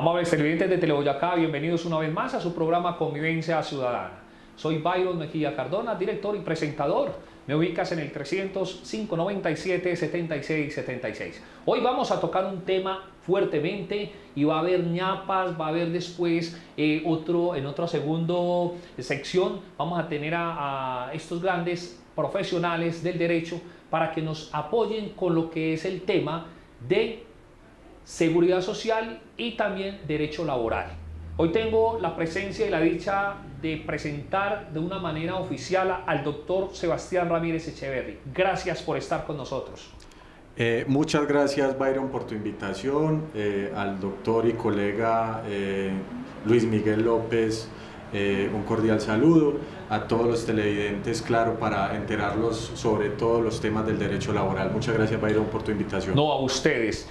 Amables televidentes de Teleboyacá, bienvenidos una vez más a su programa Convivencia Ciudadana. Soy Byron Mejía Cardona, director y presentador. Me ubicas en el 300-597-7676. Hoy vamos a tocar un tema fuertemente y va a haber ñapas, va a haber después en otra segunda sección vamos a tener a estos grandes profesionales del derecho para que nos apoyen con lo que es el tema de seguridad social y también derecho laboral. Hoy tengo la presencia y la dicha de presentar de una manera oficial al doctor Sebastián Ramírez Echeverry. Gracias por estar con nosotros. Muchas gracias, Byron, por tu invitación, al doctor y colega Luis Miguel López, un cordial saludo a todos los televidentes, claro, para enterarlos sobre todos los temas del derecho laboral. Muchas gracias, Byron, por tu invitación. No, a ustedes.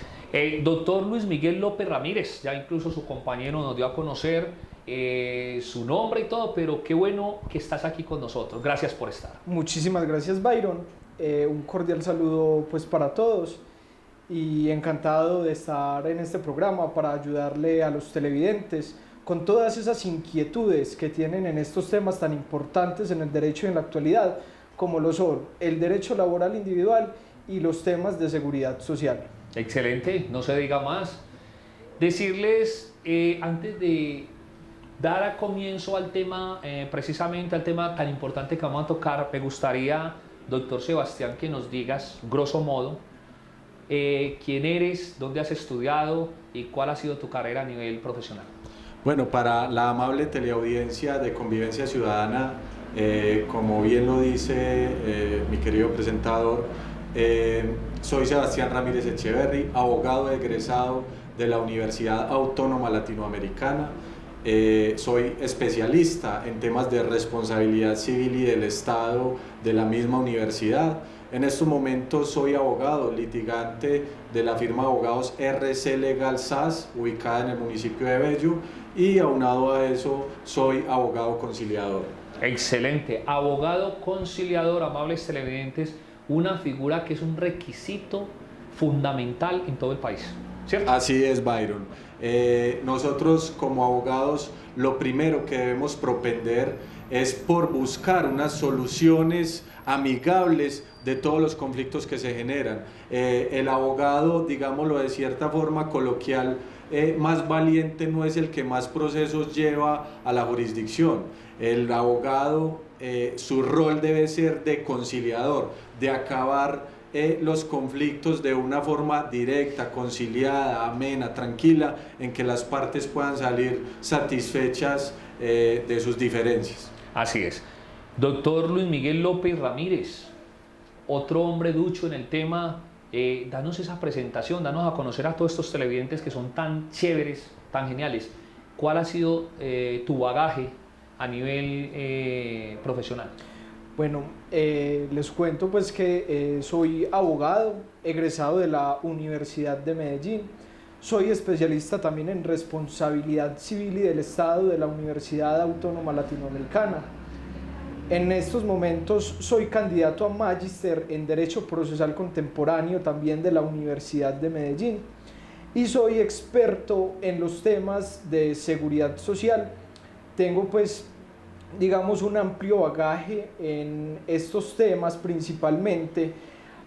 Doctor Luis Miguel López Ramírez, ya incluso su compañero nos dio a conocer su nombre y todo, pero qué bueno que estás aquí con nosotros. Gracias por estar. Muchísimas gracias, Byron. Un cordial saludo pues para todos y encantado de estar en este programa para ayudarle a los televidentes con todas esas inquietudes que tienen en estos temas tan importantes en el derecho en la actualidad, como lo son el derecho laboral individual y los temas de seguridad social. Excelente, no se diga más. Decirles, antes de dar a comienzo al tema, precisamente al tema tan importante que vamos a tocar, me gustaría, doctor Sebastián, que nos digas, grosso modo, quién eres, dónde has estudiado y cuál ha sido tu carrera a nivel profesional. Bueno, para la amable teleaudiencia de Convivencia Ciudadana, como bien lo dice mi querido presentador, soy Sebastián Ramírez Echeverry, abogado egresado de la Universidad Autónoma Latinoamericana. Soy especialista en temas de responsabilidad civil y del Estado de la misma universidad. En estos momentos soy abogado litigante de la firma de abogados RC Legal SAS, ubicada en el municipio de Bello, y aunado a eso soy abogado conciliador. Excelente, abogado conciliador, amables televidentes, una figura que es un requisito fundamental en todo el país, ¿cierto? Así es, Byron. Nosotros como abogados lo primero que debemos propender es por buscar unas soluciones amigables de todos los conflictos que se generan. El abogado, digámoslo de cierta forma coloquial, más valiente no es el que más procesos lleva a la jurisdicción. El abogado, su rol debe ser de conciliador, de acabar los conflictos de una forma directa, conciliada, amena, tranquila, en que las partes puedan salir satisfechas de sus diferencias. Así es. Doctor Luis Miguel López Ramírez, otro hombre ducho en el tema, danos esa presentación, danos a conocer a todos estos televidentes que son tan chéveres, tan geniales. ¿Cuál ha sido tu bagaje a nivel profesional? Bueno, les cuento pues que soy abogado egresado de la Universidad de Medellín. Soy especialista también en responsabilidad civil y del Estado de la Universidad Autónoma Latinoamericana. En estos momentos soy candidato a magíster en Derecho Procesal Contemporáneo también de la Universidad de Medellín y soy experto en los temas de seguridad social. Tengo pues, digamos, un amplio bagaje en estos temas principalmente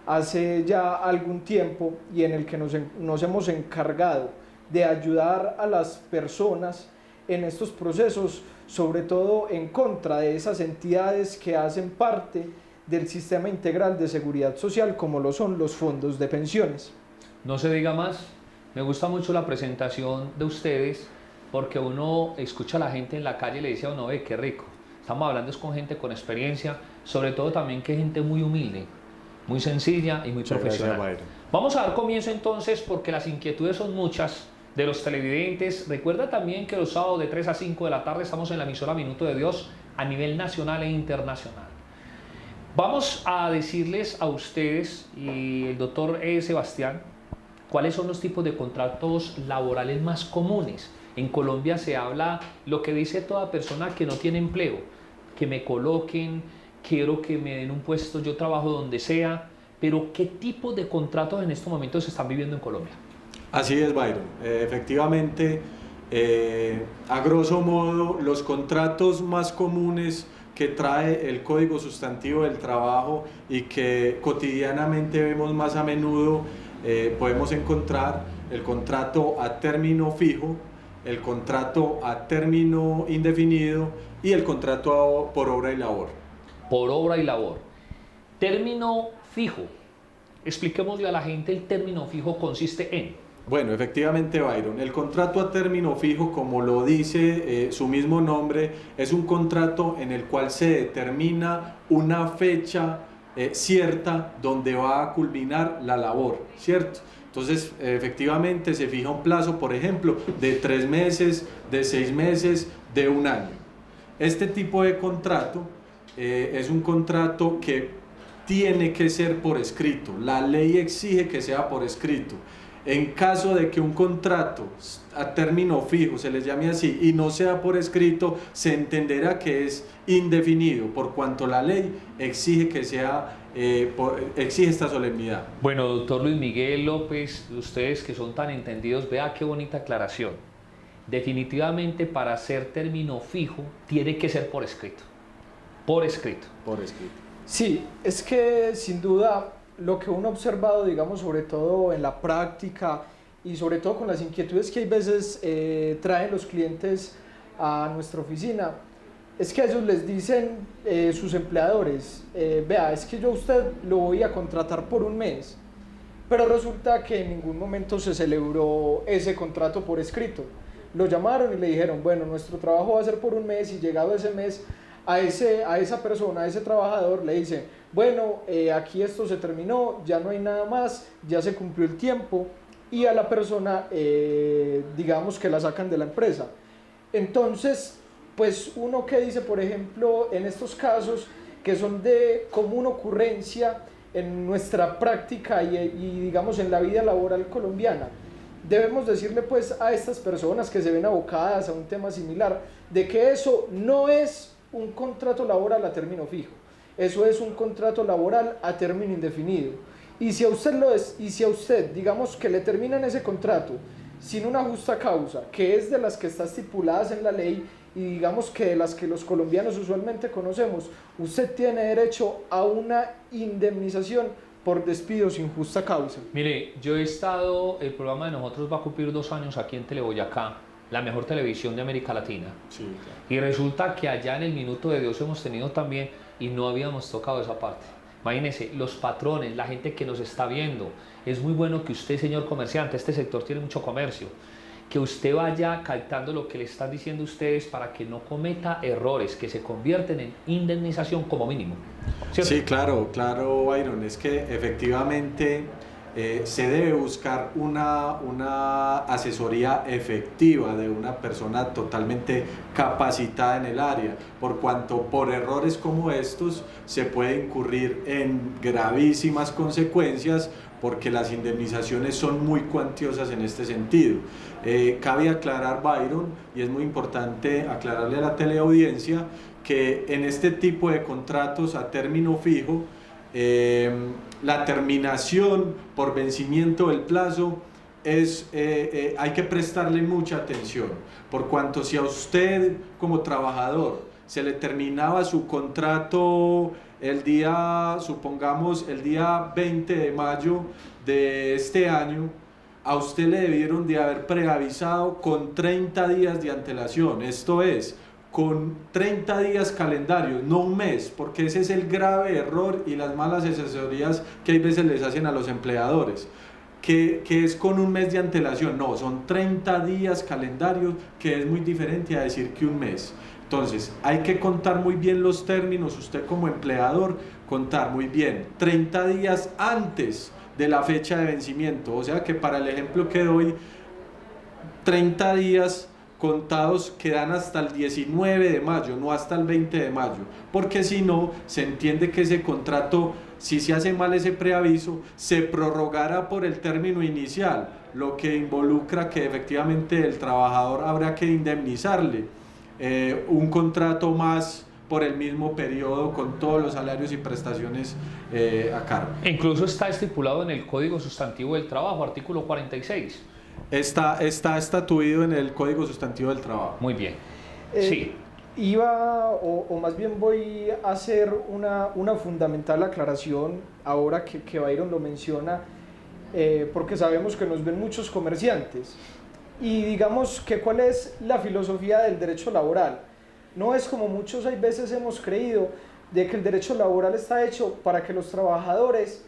hace ya algún tiempo y en el que nos hemos encargado de ayudar a las personas en estos procesos, sobre todo en contra de esas entidades que hacen parte del sistema integral de seguridad social, como lo son los fondos de pensiones. No se diga más, me gusta mucho la presentación de ustedes porque uno escucha a la gente en la calle y le dice a uno, ve, qué rico. Estamos hablando con gente con experiencia, sobre todo también que es gente muy humilde, muy sencilla y muy profesional. Gracias, Vamos a dar comienzo entonces porque las inquietudes son muchas de los televidentes. Recuerda también que los sábados de 3 a 5 de la tarde estamos en la emisora Minuto de Dios a nivel nacional e internacional. Vamos a decirles a ustedes y el doctor Sebastián cuáles son los tipos de contratos laborales más comunes. En Colombia se habla lo que dice toda persona que no tiene empleo, que me coloquen, quiero que me den un puesto, yo trabajo donde sea, pero ¿qué tipo de contratos en estos momentos se están viviendo en Colombia? Así es, Byron. Efectivamente, A grosso modo, los contratos más comunes que trae el Código Sustantivo del Trabajo y que cotidianamente vemos más a menudo, podemos encontrar el contrato a término fijo, el contrato a término indefinido y el contrato por obra y labor. Por obra y labor. Término fijo. Expliquémosle a la gente, el término fijo consiste en... Bueno, efectivamente, Byron, el contrato a término fijo, como lo dice su mismo nombre, es un contrato en el cual se determina una fecha cierta donde va a culminar la labor, ¿cierto? Entonces, efectivamente, se fija un plazo, por ejemplo, de 3 meses, de 6 meses, de 1 año. Este tipo de contrato es un contrato que tiene que ser por escrito. La ley exige que sea por escrito. En caso de que un contrato a término fijo, se les llame así, y no sea por escrito, se entenderá que es indefinido, por cuanto la ley exige que sea, exige esta solemnidad. Bueno, doctor Luis Miguel López, ustedes que son tan entendidos, vea qué bonita aclaración. Definitivamente, para ser término fijo, tiene que ser por escrito. Por escrito. Por escrito. Sí, es que sin duda lo que uno ha observado, digamos, sobre todo en la práctica y sobre todo con las inquietudes que hay veces traen los clientes a nuestra oficina, es que a ellos les dicen sus empleadores, vea, es que yo a usted lo voy a contratar por 1 mes, pero resulta que en ningún momento se celebró ese contrato por escrito. Lo llamaron y le dijeron, bueno, nuestro trabajo va a ser por 1 mes, y llegado ese mes, a esa persona, a ese trabajador, le dicen, bueno, aquí esto se terminó, ya no hay nada más, ya se cumplió el tiempo, y a la persona, digamos que la sacan de la empresa. Entonces, pues uno que dice, por ejemplo, en estos casos que son de común ocurrencia en nuestra práctica y digamos en la vida laboral colombiana, debemos decirle pues a estas personas que se ven abocadas a un tema similar, de que eso no es un contrato laboral a término fijo, eso es un contrato laboral a término indefinido. Y si a usted digamos que le terminan ese contrato sin una justa causa, que es de las que está estipuladas en la ley y digamos que de las que los colombianos usualmente conocemos, usted tiene derecho a una indemnización por despido sin justa causa. Mire, yo he estado, el programa de nosotros va a cumplir 2 años aquí en Teleboyacá, la mejor televisión de América Latina. Sí, claro. Y resulta que allá en el Minuto de Dios hemos tenido también y no habíamos tocado esa parte. Imagínense, los patrones, la gente que nos está viendo, es muy bueno que usted, señor comerciante, este sector tiene mucho comercio, que usted vaya captando lo que le están diciendo ustedes para que no cometa errores que se convierten en indemnización como mínimo, ¿cierto? Sí, claro, Byron, es que efectivamente se debe buscar una asesoría efectiva de una persona totalmente capacitada en el área, por cuanto por errores como estos se puede incurrir en gravísimas consecuencias, porque las indemnizaciones son muy cuantiosas en este sentido. Cabe aclarar, Byron, y es muy importante aclararle a la teleaudiencia, que en este tipo de contratos a término fijo, la terminación por vencimiento del plazo hay que prestarle mucha atención, por cuanto si a usted como trabajador se le terminaba su contrato supongamos el día 20 de mayo de este año, a usted le debieron de haber preavisado con 30 días de antelación, esto es, con 30 días calendarios, no 1 mes, porque ese es el grave error y las malas asesorías que hay veces les hacen a los empleadores, que es con 1 mes de antelación. No, son 30 días calendarios, que es muy diferente a decir que 1 mes. Entonces, hay que contar muy bien los términos, usted como empleador, contar muy bien 30 días antes de la fecha de vencimiento, o sea que para el ejemplo que doy, 30 días contados que dan hasta el 19 de mayo, no hasta el 20 de mayo, porque si no, se entiende que ese contrato, si se hace mal ese preaviso, se prorrogará por el término inicial, lo que involucra que efectivamente el trabajador habrá que indemnizarle un contrato más por el mismo periodo con todos los salarios y prestaciones a cargo. Incluso está estipulado en el Código Sustantivo del Trabajo, artículo 46. Está estatuido en el Código Sustantivo del Trabajo. Muy bien. Eh, Sí. Iba, o más bien voy a hacer una fundamental aclaración, ahora que Byron lo menciona, porque sabemos que nos ven muchos comerciantes. Y digamos que cuál es la filosofía del derecho laboral. No es como muchos hay veces hemos creído, de que el derecho laboral está hecho para que los trabajadores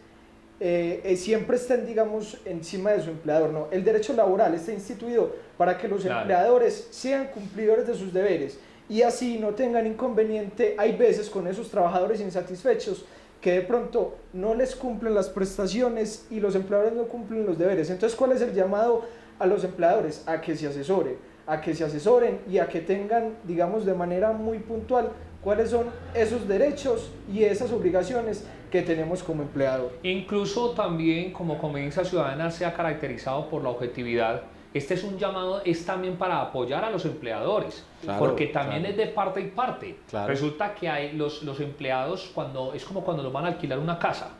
siempre estén, digamos, encima de su empleador. No, el derecho laboral está instituido para que los Claro. empleadores sean cumplidores de sus deberes y así no tengan inconveniente, hay veces, con esos trabajadores insatisfechos que de pronto no les cumplen las prestaciones y los empleadores no cumplen los deberes. Entonces, ¿cuál es el llamado a los empleadores? A que se asesoren y a que tengan, digamos, de manera muy puntual cuáles son esos derechos y esas obligaciones que tenemos como empleador. Incluso también como Convivencia Ciudadana se ha caracterizado por la objetividad. Este es un llamado, es también para apoyar a los empleadores, Claro, porque también claro. es de parte y parte. Claro. Resulta que hay los empleados, es como cuando nos van a alquilar una casa,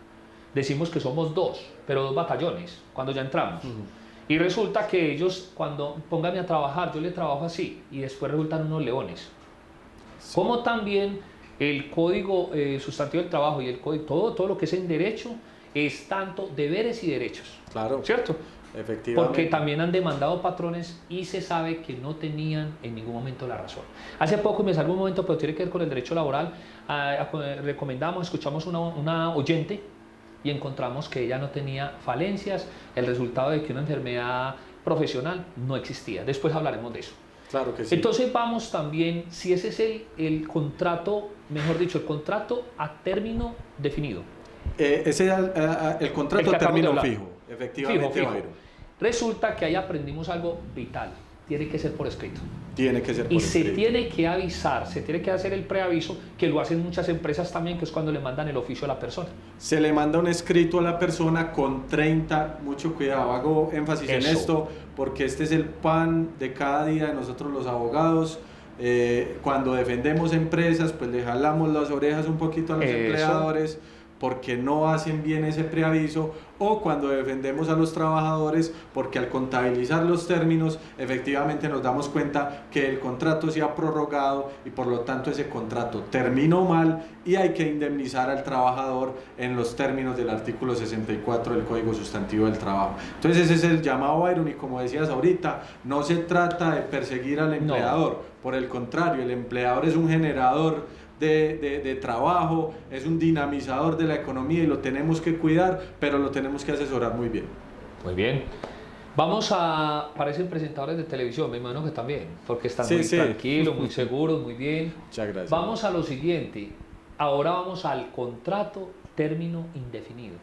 decimos que somos dos, pero dos batallones, cuando ya entramos. Y resulta que ellos, cuando pónganme a trabajar, yo le trabajo así, y después resultan unos leones. Sí. Como también el Código Sustantivo del Trabajo y el Código, todo lo que es en derecho, es tanto deberes y derechos. Claro, ¿Cierto? efectivamente. Porque también han demandado patrones y se sabe que no tenían en ningún momento la razón. Hace poco, me salgo un momento, pero tiene que ver con el derecho laboral, escuchamos una oyente y encontramos que ella no tenía falencias, el resultado de que una enfermedad profesional no existía. Después hablaremos de eso. Claro que sí. Entonces vamos también, si ese es el contrato, mejor dicho, el contrato a término definido. Ese es el contrato El que a término acabamos de fijo, efectivamente, Fijo. Byron. Resulta que ahí aprendimos algo vital, tiene que ser por escrito. Tiene que ser por Y se escrito. tiene que avisar, se tiene que hacer el preaviso, que lo hacen muchas empresas también, que es cuando le mandan el oficio a la persona. Se le manda un escrito a la persona con 30, mucho cuidado, hago énfasis en Eso. esto, porque este es el pan de cada día de nosotros los abogados. Cuando defendemos empresas, pues le jalamos las orejas un poquito a los Eso. empleadores, porque no hacen bien ese preaviso, o cuando defendemos a los trabajadores, porque al contabilizar los términos, efectivamente nos damos cuenta que el contrato se ha prorrogado y por lo tanto ese contrato terminó mal y hay que indemnizar al trabajador en los términos del artículo 64 del Código Sustantivo del Trabajo. Entonces ese es el llamado, Byron, y como decías ahorita, no se trata de perseguir al empleador, por el contrario, el empleador es un generador de trabajo, es un dinamizador de la economía y lo tenemos que cuidar, pero lo tenemos que asesorar muy bien. Muy bien. Parecen presentadores de televisión, me imagino que también, porque están Sí, muy sí. tranquilos, muy seguros, muy bien. Muchas gracias. Vamos a lo siguiente, ahora vamos al contrato término indefinido.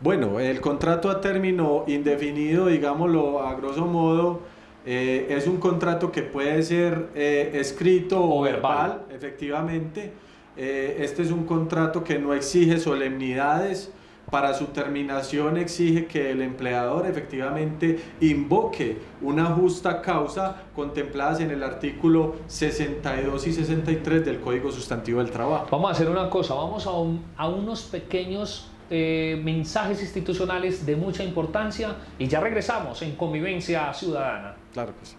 Bueno, el contrato a término indefinido, digámoslo a grosso modo, es un contrato que puede ser escrito o verbal, efectivamente. Este es un contrato que no exige solemnidades. Para su terminación exige que el empleador efectivamente invoque una justa causa contempladas en el artículo 62 y 63 del Código Sustantivo del Trabajo. Vamos a hacer una cosa, vamos a unos pequeños mensajes institucionales de mucha importancia y ya regresamos en Convivencia Ciudadana. Claro que sí.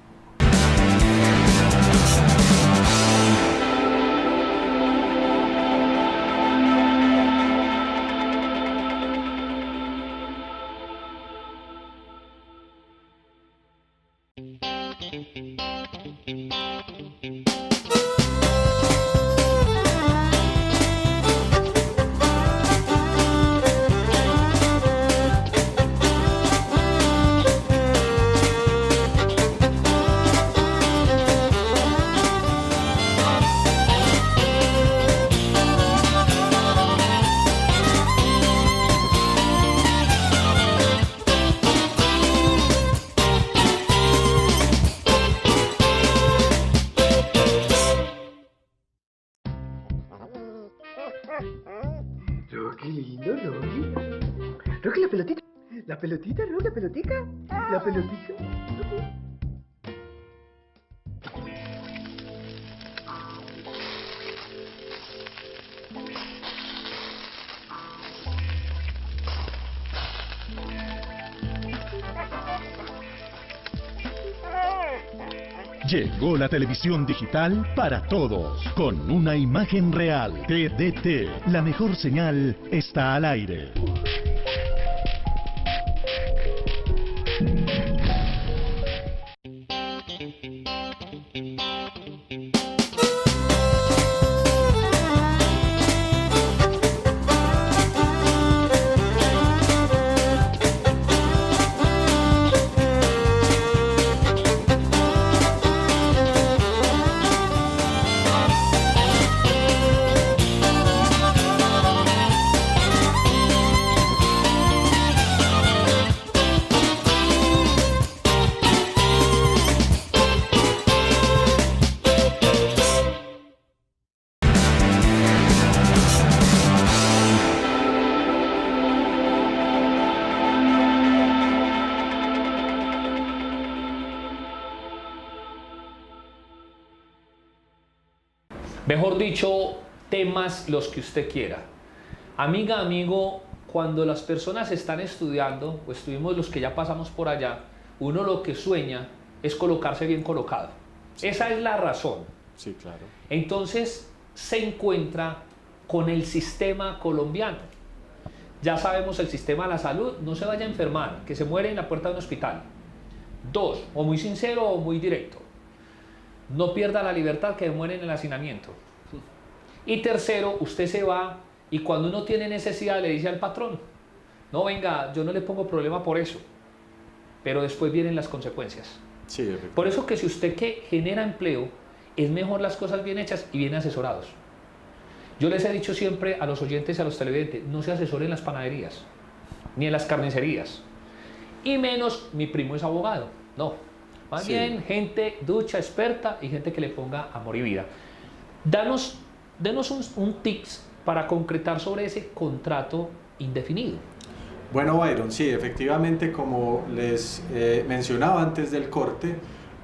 Rocky, lindo, Rocky. Rocky, la pelotita. La pelotita, Rocky, la pelotica. La pelotita. Llegó la televisión digital para todos, con una imagen real. TDT, la mejor señal está al aire. Mejor dicho, temas los que usted quiera. Amiga, amigo, cuando las personas están estudiando, o estuvimos los que ya pasamos por allá, uno lo que sueña es colocarse bien colocado. Sí. Esa es la razón. Sí, claro. Entonces se encuentra con el sistema colombiano. Ya sabemos el sistema de la salud, no se vaya a enfermar, que se muere en la puerta de un hospital. 2, o muy sincero o muy directo. No pierda la libertad, que muere en el hacinamiento. Y tercero, usted se va y cuando uno tiene necesidad le dice al patrón, no venga, yo no le pongo problema por eso, pero después vienen las consecuencias. Sí, Por eso que si usted que genera empleo, es mejor las cosas bien hechas y bien asesorados. Yo les he dicho siempre a los oyentes y a los televidentes, no se asesoren en las panaderías, ni en las carnicerías, y menos mi primo es abogado, no. Más bien gente ducha, experta y gente que le ponga amor y vida. Denos un tips para concretar sobre ese contrato indefinido. Bueno, Byron, sí, efectivamente, como les mencionaba antes del corte,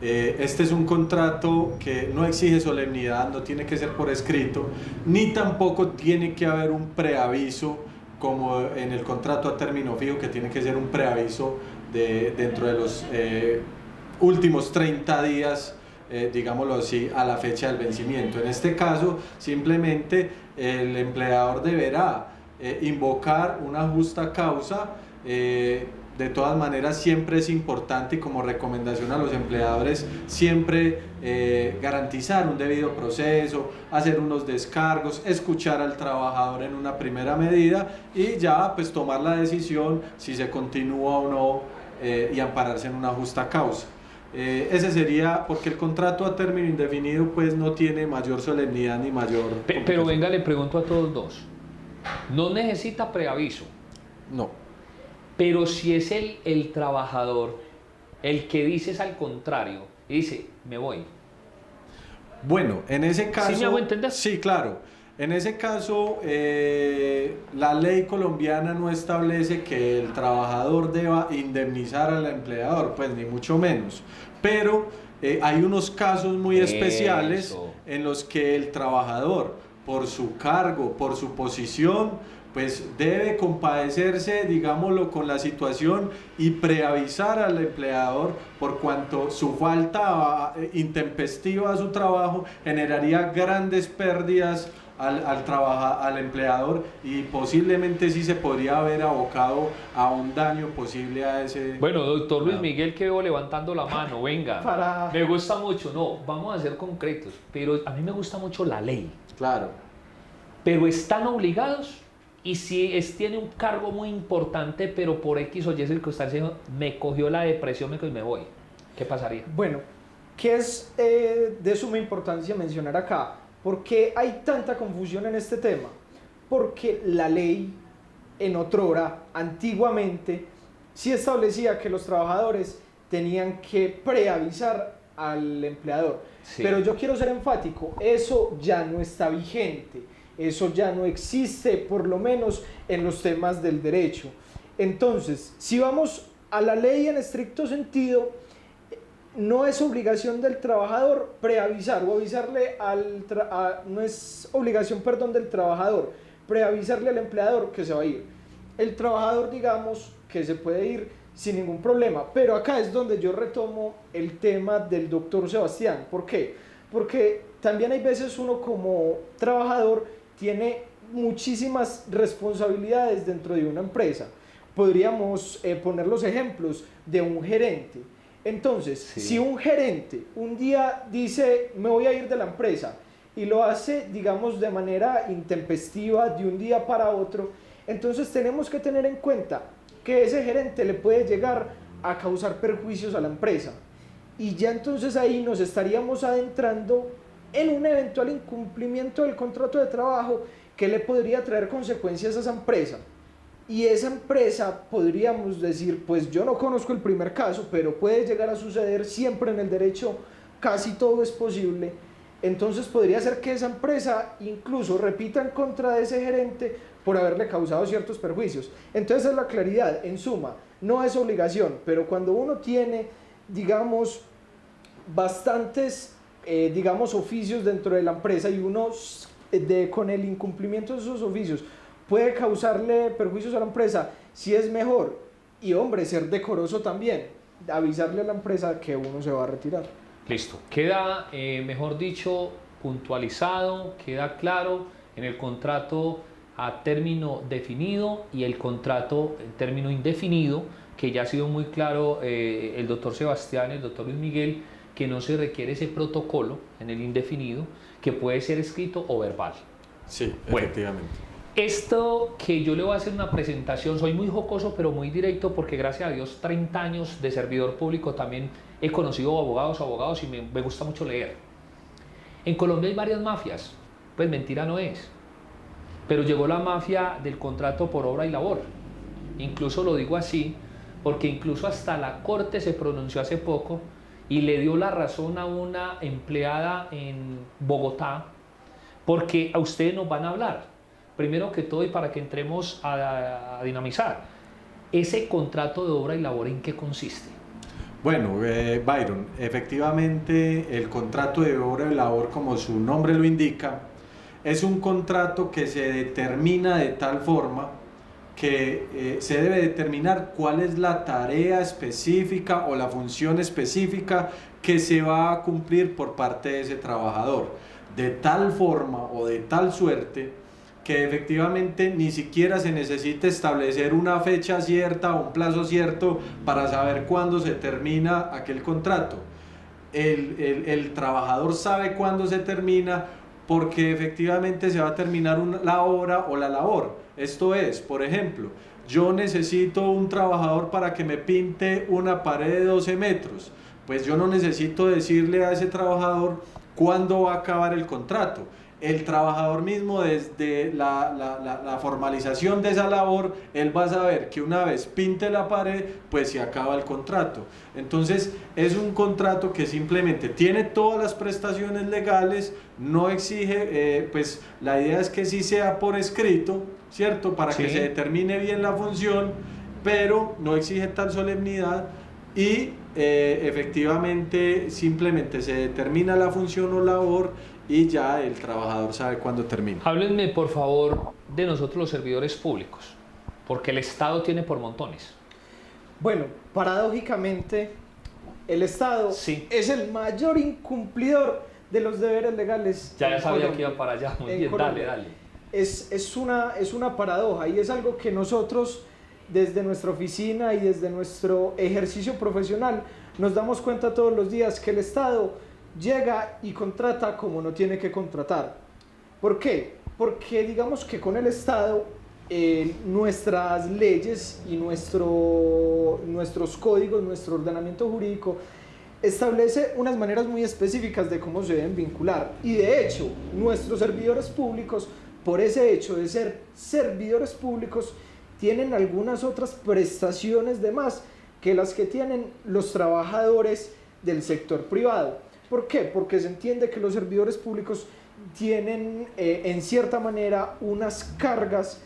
este es un contrato que no exige solemnidad, no tiene que ser por escrito, ni tampoco tiene que haber un preaviso como en el contrato a término fijo, que tiene que ser un preaviso dentro de los últimos 30 días, digámoslo así, a la fecha del vencimiento. En este caso, simplemente el empleador deberá invocar una justa causa. De todas maneras, siempre es importante, y como recomendación a los empleadores, siempre garantizar un debido proceso, hacer unos descargos, escuchar al trabajador en una primera medida y ya pues tomar la decisión si se continúa o no y ampararse en una justa causa. Ese sería, porque el contrato a término indefinido pues no tiene mayor solemnidad ni mayor... Pero venga, le pregunto a todos dos, no necesita preaviso. No. Pero si es el trabajador el que dice es al contrario y dice, me voy. Bueno, en ese caso... ¿Sí me hago entender? Sí, claro. En ese caso, la ley colombiana no establece que el trabajador deba indemnizar al empleador, pues ni mucho menos. Pero hay unos casos muy especiales en los que el trabajador, por su cargo, por su posición, pues debe compadecerse, digámoslo, con la situación y preavisar al empleador, por cuanto su falta intempestiva a su trabajo generaría grandes pérdidas al empleador, y posiblemente sí se podría haber abocado a un daño posible a ese... Bueno, doctor Luis Miguel, que veo levantando la mano, venga, me gusta mucho, no, vamos a ser concretos, pero a mí me gusta mucho la ley. Claro. Pero están obligados, y si tiene un cargo muy importante, pero por X o Y circunstancia me cogió la depresión, me voy, ¿qué pasaría? Bueno, ¿qué es de suma importancia mencionar acá? ¿Por qué hay tanta confusión en este tema? Porque la ley, en otrora, antiguamente, sí establecía que los trabajadores tenían que preavisar al empleador. Sí. Pero yo quiero ser enfático, eso ya no está vigente, eso ya no existe, por lo menos en los temas del derecho. Entonces, si vamos a la ley en estricto sentido, no es obligación del trabajador preavisar o avisarle no es obligación, perdón, del trabajador preavisarle al empleador que se va a ir. El trabajador, digamos, que se puede ir sin ningún problema. Pero acá es donde yo retomo el tema del doctor Sebastián. ¿Por qué? Porque también hay veces uno como trabajador tiene muchísimas responsabilidades dentro de una empresa. Podríamos poner los ejemplos de un gerente. Entonces, Sí. si un gerente un día dice, me voy a ir de la empresa, y lo hace, digamos, de manera intempestiva, de un día para otro, entonces tenemos que tener en cuenta que ese gerente le puede llegar a causar perjuicios a la empresa. Y ya entonces ahí nos estaríamos adentrando en un eventual incumplimiento del contrato de trabajo que le podría traer consecuencias a esa empresa. Y esa empresa, podríamos decir, pues yo no conozco el primer caso, pero puede llegar a suceder, siempre en el derecho casi todo es posible. Entonces podría ser que esa empresa incluso repita en contra de ese gerente por haberle causado ciertos perjuicios. Entonces es la claridad, en suma, no es obligación, pero cuando uno tiene, digamos, bastantes, digamos, oficios dentro de la empresa y uno con el incumplimiento de esos oficios puede causarle perjuicios a la empresa, sí es mejor, y hombre, ser decoroso también, avisarle a la empresa que uno se va a retirar. Listo, queda, mejor dicho, puntualizado, queda claro en el contrato a término definido y el contrato en término indefinido, que ya ha sido muy claro el doctor Sebastián y el doctor Luis Miguel, que no se requiere ese protocolo en el indefinido, que puede ser escrito o verbal. Sí, Bueno. efectivamente. Esto que yo le voy a hacer una presentación, soy muy jocoso pero muy directo porque gracias a Dios 30 años de servidor público también he conocido abogados y me gusta mucho leer. En Colombia hay varias mafias, pues mentira no es, pero llegó la mafia del contrato por obra y labor. Incluso lo digo así porque incluso hasta la corte se pronunció hace poco y le dio la razón a una empleada en Bogotá, porque a ustedes nos van a hablar. Primero que todo, y para que entremos a dinamizar, ese contrato de obra y labor, ¿en qué consiste? Bueno, Byron, efectivamente el contrato de obra y labor, como su nombre lo indica, es un contrato que se determina de tal forma que se debe determinar cuál es la tarea específica o la función específica que se va a cumplir por parte de ese trabajador, de tal forma o de tal suerte que efectivamente ni siquiera se necesita establecer una fecha cierta o un plazo cierto para saber cuándo se termina aquel contrato. El trabajador sabe cuándo se termina porque efectivamente se va a terminar la obra o la labor. Esto es, por ejemplo, yo necesito un trabajador para que me pinte una pared de 12 metros. Pues yo no necesito decirle a ese trabajador cuándo va a acabar el contrato. El trabajador mismo, desde la formalización de esa labor, él va a saber que una vez pinte la pared, pues se acaba el contrato. Entonces es un contrato que simplemente tiene todas las prestaciones legales, no exige, pues la idea es que sí sea por escrito, ¿cierto? Para que se determine bien la función, pero no exige tal solemnidad y efectivamente simplemente se determina la función o labor y ya el trabajador sabe cuándo termina. Háblenme por favor de nosotros los servidores públicos, porque el Estado tiene por montones. Bueno, paradójicamente, el Estado es el mayor incumplidor de los deberes legales. Ya en sabía Colombia. que iba para allá, muy En bien, Colombia. dale. Es una paradoja y es algo que nosotros desde nuestra oficina y desde nuestro ejercicio profesional nos damos cuenta todos los días que el Estado llega y contrata como no tiene que contratar. ¿Por qué? Porque digamos que con el Estado nuestras leyes y nuestros códigos, nuestro ordenamiento jurídico establece unas maneras muy específicas de cómo se deben vincular y de hecho nuestros servidores públicos, por ese hecho de ser servidores públicos, tienen algunas otras prestaciones de más que las que tienen los trabajadores del sector privado. ¿Por qué? Porque se entiende que los servidores públicos tienen en cierta manera unas cargas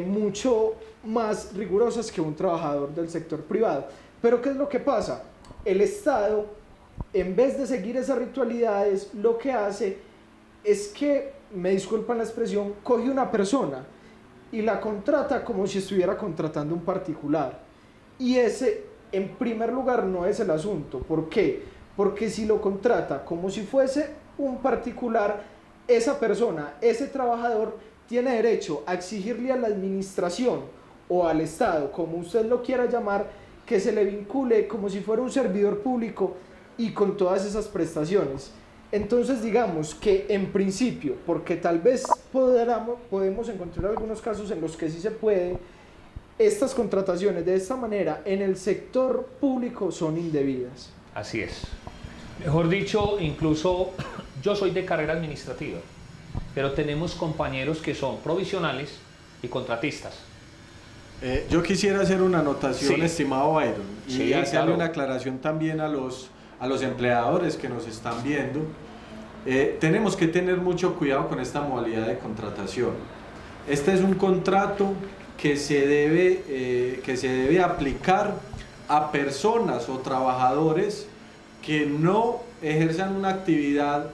mucho más rigurosas que un trabajador del sector privado. Pero ¿qué es lo que pasa? El Estado, en vez de seguir esas ritualidades, lo que hace es que, me disculpan la expresión, coge una persona y la contrata como si estuviera contratando un particular. Y ese en primer lugar no es el asunto. ¿Por qué? Porque si lo contrata como si fuese un particular, esa persona, ese trabajador, tiene derecho a exigirle a la administración o al Estado, como usted lo quiera llamar, que se le vincule como si fuera un servidor público y con todas esas prestaciones. Entonces digamos que en principio, porque tal vez podemos encontrar algunos casos en los que sí se puede, estas contrataciones de esta manera en el sector público son indebidas. Así es. Mejor dicho, incluso yo soy de carrera administrativa, pero tenemos compañeros que son provisionales y contratistas. Yo quisiera hacer una anotación, Sí. estimado Byron, y Sí, hacerle claro. una aclaración también a los empleadores que nos están viendo. Tenemos que tener mucho cuidado con esta modalidad de contratación. Este es un contrato que se debe aplicar a personas o trabajadores que no ejerzan una actividad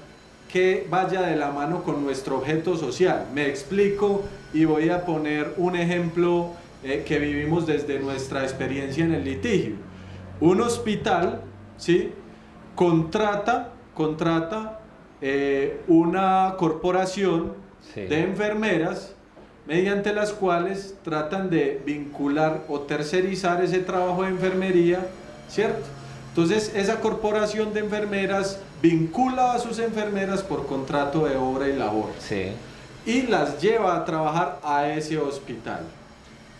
que vaya de la mano con nuestro objeto social. Me explico y voy a poner un ejemplo que vivimos desde nuestra experiencia en el litigio. Un hospital, ¿sí?, contrata una corporación Sí. de enfermeras mediante las cuales tratan de vincular o tercerizar ese trabajo de enfermería, ¿cierto? Entonces esa corporación de enfermeras vincula a sus enfermeras por contrato de obra y labor Sí. y las lleva a trabajar a ese hospital.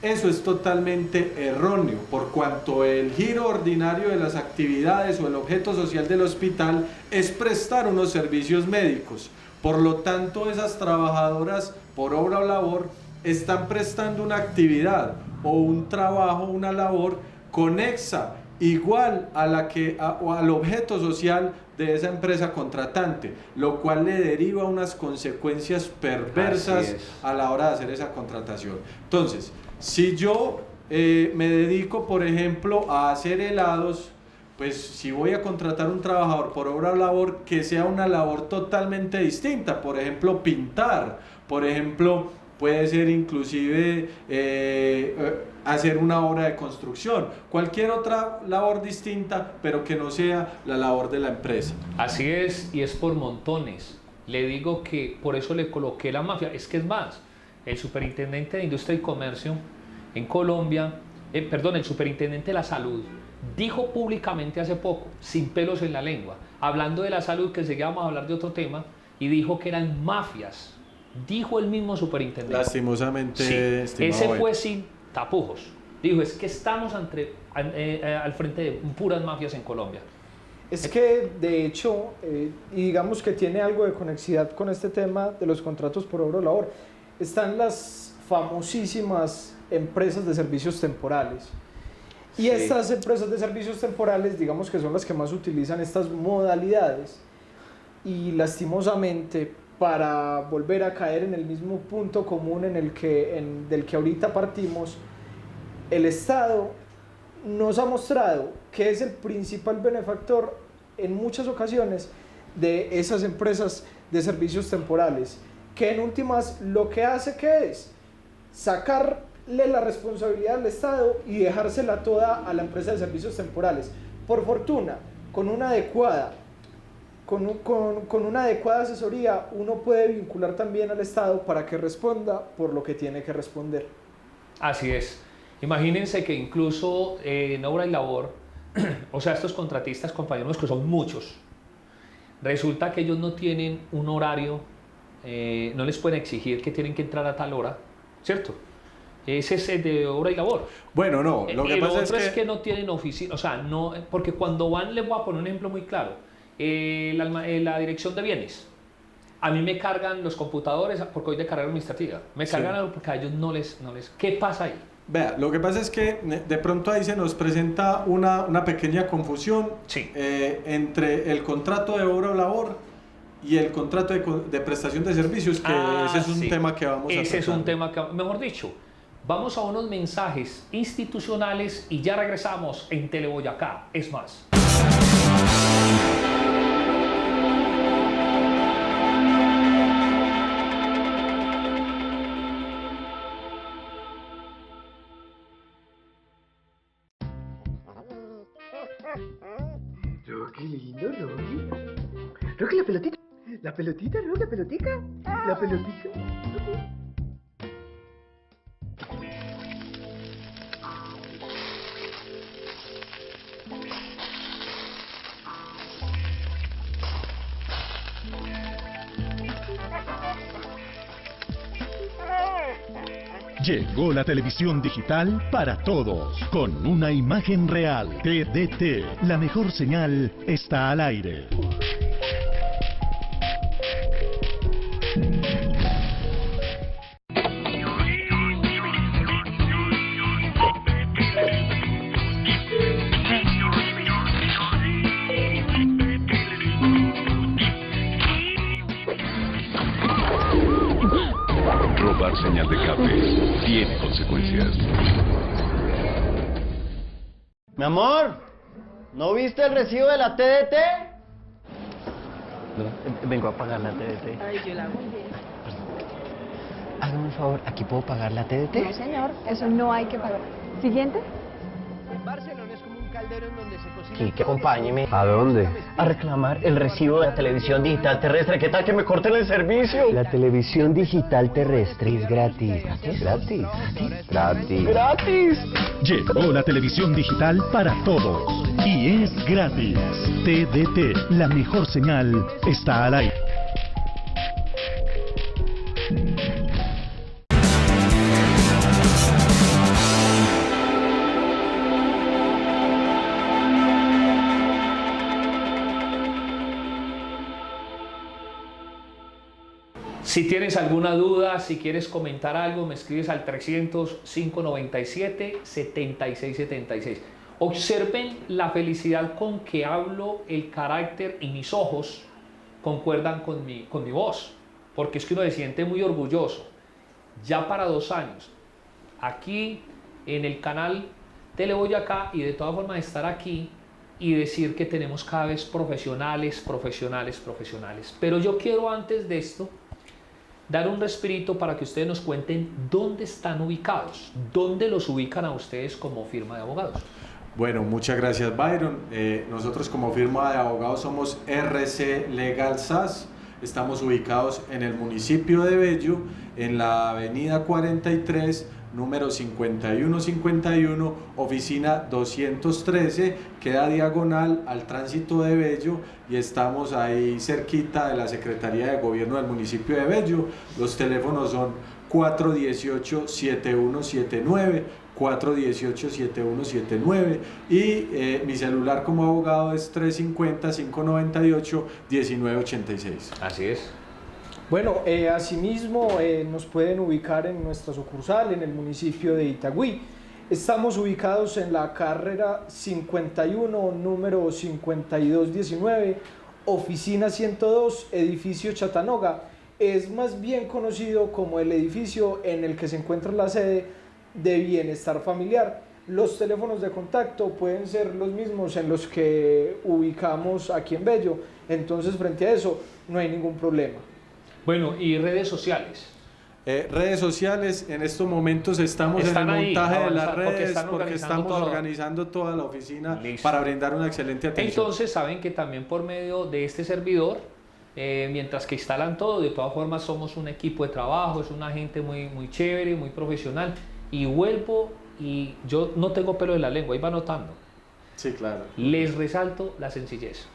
Eso es totalmente erróneo, por cuanto el giro ordinario de las actividades o el objeto social del hospital es prestar unos servicios médicos. Por lo tanto, esas trabajadoras por obra o labor están prestando una actividad o un trabajo, una labor conexa, igual a la que o al objeto social de esa empresa contratante, lo cual le deriva unas consecuencias perversas Así es. a la hora de hacer esa contratación. Entonces, si yo me dedico, por ejemplo, a hacer helados, pues si voy a contratar un trabajador por obra o labor, que sea una labor totalmente distinta, por ejemplo, pintar, por ejemplo, puede ser inclusive hacer una obra de construcción, cualquier otra labor distinta, pero que no sea la labor de la empresa. Así es, y es por montones. Le digo que por eso le coloqué la mafia. Es que es más, el superintendente de Industria y Comercio en Colombia, el superintendente de la Salud, dijo públicamente hace poco, sin pelos en la lengua, hablando de la salud, que seguíamos a hablar de otro tema, y dijo que eran mafias. Dijo el mismo superintendente. Lastimosamente, Sí, estimado ese Byron. fue sin tapujos. Dijo, es que estamos al frente de puras mafias en Colombia. Es que de hecho, y digamos que tiene algo de conexidad con este tema de los contratos por obra o labor, están las famosísimas empresas de servicios temporales. Y Sí. estas empresas de servicios temporales, digamos que son las que más utilizan estas modalidades. Y lastimosamente, para volver a caer en el mismo punto común del que ahorita partimos, el Estado nos ha mostrado que es el principal benefactor en muchas ocasiones de esas empresas de servicios temporales, que en últimas lo que hace que es sacarle la responsabilidad al Estado y dejársela toda a la empresa de servicios temporales. Por fortuna, con una adecuada asesoría, uno puede vincular también al Estado para que responda por lo que tiene que responder. Así es. Imagínense que incluso en obra y labor, o sea, estos contratistas, compañeros, que son muchos, resulta que ellos no tienen un horario, no les pueden exigir que tienen que entrar a tal hora, ¿cierto? Ese es el de obra y labor. Bueno, no, lo que Lo pasa otro es que no tienen oficina, o sea, no, porque cuando van, les voy a poner un ejemplo muy claro, la dirección de bienes. A mí me cargan los computadores porque hoy de carrera administrativa. Me cargan Sí. algo porque a ellos no les... ¿Qué pasa ahí? Vea, lo que pasa es que de pronto ahí se nos presenta una pequeña confusión Sí. entre el contrato de obra o labor y el contrato de prestación de servicios, que ese es un Sí. tema que vamos a Ese es tratar. un tema que, mejor dicho, vamos a unos mensajes institucionales y ya regresamos en Teleboyacá. Es más. qué lindo, Rocky. Rocky, la pelotita. La pelotita, Rocky, la pelotica. La pelotica. Llegó la televisión digital para todos, con una imagen real. TDT, la mejor señal está al aire. Robar señal de cable tiene consecuencias. Mi amor, ¿no viste el recibo de la TDT? No, vengo a pagar la TDT. Ay, yo la hago. Hágame un favor, ¿aquí puedo pagar la TDT? No, señor, eso no hay que pagar. Siguiente. Barcelona es como un caldero en donde se cocina. Quique, acompáñeme. ¿A dónde? A reclamar el recibo de la televisión digital terrestre. ¿Qué tal que me corten el servicio? La televisión digital terrestre es gratis. ¿Gratis? Gratis. ¡Gratis! Llegó la televisión digital para todos y es gratis. TDT, la mejor señal está al aire. Si tienes alguna duda, si quieres comentar algo, me escribes al 300-597-7676. Observen la felicidad con que hablo, el carácter y mis ojos concuerdan con mi voz, porque es que uno se siente muy orgulloso. Ya para 2 años, aquí en el canal Teleboyacá, y de todas formas estar aquí y decir que tenemos cada vez profesionales. Pero yo quiero, antes de esto, dar un respirito para que ustedes nos cuenten dónde están ubicados, dónde los ubican a ustedes como firma de abogados. Bueno, muchas gracias, Byron. Nosotros como firma de abogados somos RC Legal SAS. Estamos ubicados en el municipio de Bello, en la avenida 43, número 5151, oficina 213, queda diagonal al tránsito de Bello, y estamos ahí cerquita de la Secretaría de Gobierno del municipio de Bello. Los teléfonos son 418-7179, 418-7179, y mi celular como abogado es 350-598-1986. Así es. Bueno, asimismo nos pueden ubicar en nuestra sucursal en el municipio de Itagüí. Estamos ubicados en la carrera 51, número 5219, oficina 102, edificio Chattanooga. Es más bien conocido como el edificio en el que se encuentra la sede de Bienestar Familiar. Los teléfonos de contacto pueden ser los mismos en los que ubicamos aquí en Bello, entonces frente a eso no hay ningún problema. Bueno, y redes sociales. Redes sociales, en estos momentos están en el montaje de las redes porque estamos organizando toda la oficina. Listo. Para brindar una excelente atención. Entonces saben que también por medio de este servidor, mientras que instalan todo, de todas formas somos un equipo de trabajo, es una gente muy chévere, muy profesional, y vuelvo, y yo no tengo pelo en la lengua, iba notando. Sí, claro. Les resalto la sencillez.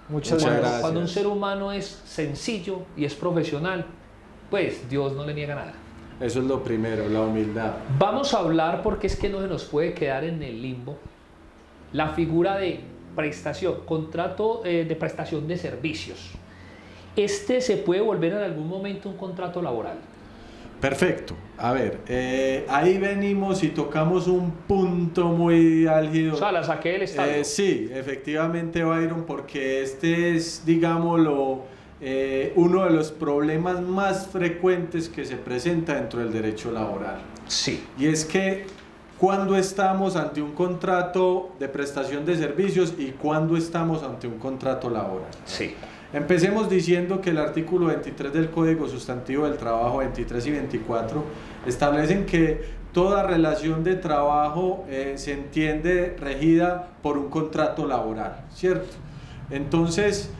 Muchas gracias. Cuando un ser humano es sencillo y es profesional, pues Dios no le niega nada. Eso es lo primero, la humildad. Vamos a hablar, porque es que no se nos puede quedar en el limbo, la figura de prestación, contrato de prestación de servicios. Este se puede volver en algún momento un contrato laboral. Perfecto. A ver, ahí venimos y tocamos un punto muy álgido. O sea, la saqué del estadio. Sí, efectivamente, Byron, porque este es, digámoslo, uno de los problemas más frecuentes que se presenta dentro del derecho laboral. Sí. Y es que cuando estamos ante un contrato de prestación de servicios y cuando estamos ante un contrato laboral. Sí. Empecemos diciendo que el artículo 23 del Código Sustantivo del Trabajo, 23 y 24, establecen que toda relación de trabajo se entiende regida por un contrato laboral, ¿cierto? Entonces,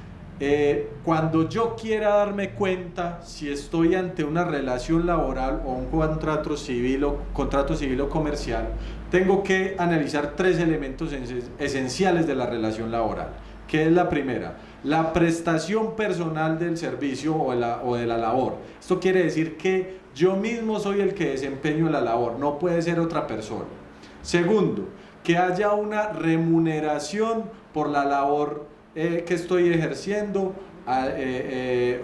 cuando yo quiera darme cuenta si estoy ante una relación laboral o un contrato civil o comercial, tengo que analizar 3 elementos esenciales de la relación laboral. ¿Qué es la primera? La prestación personal del servicio o de la labor. Esto quiere decir que yo mismo soy el que desempeño la labor, no puede ser otra persona. Segundo, que haya una remuneración por la labor que estoy ejerciendo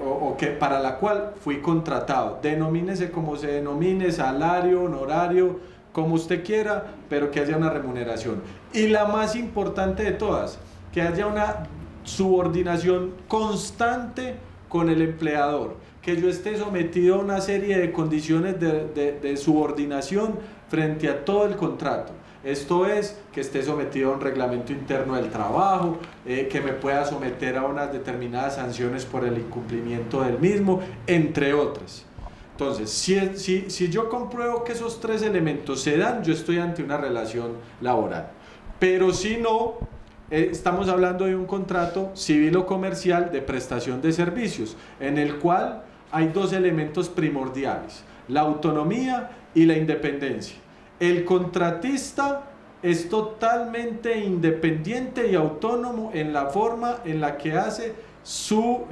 o que para la cual fui contratado. Denomínese como se denomine, salario, honorario, como usted quiera, pero que haya una remuneración. Y la más importante de todas, que haya una subordinación constante con el empleador, que yo esté sometido a una serie de condiciones de subordinación frente a todo el contrato. Esto es, que esté sometido a un reglamento interno del trabajo, que me pueda someter a unas determinadas sanciones por el incumplimiento del mismo, entre otras. Entonces, si yo compruebo que esos 3 elementos se dan, yo estoy ante una relación laboral. Pero si no, estamos hablando de un contrato civil o comercial de prestación de servicios, en el cual hay 2 elementos primordiales: la autonomía y la independencia. El contratista es totalmente independiente y autónomo en la forma en la que hace su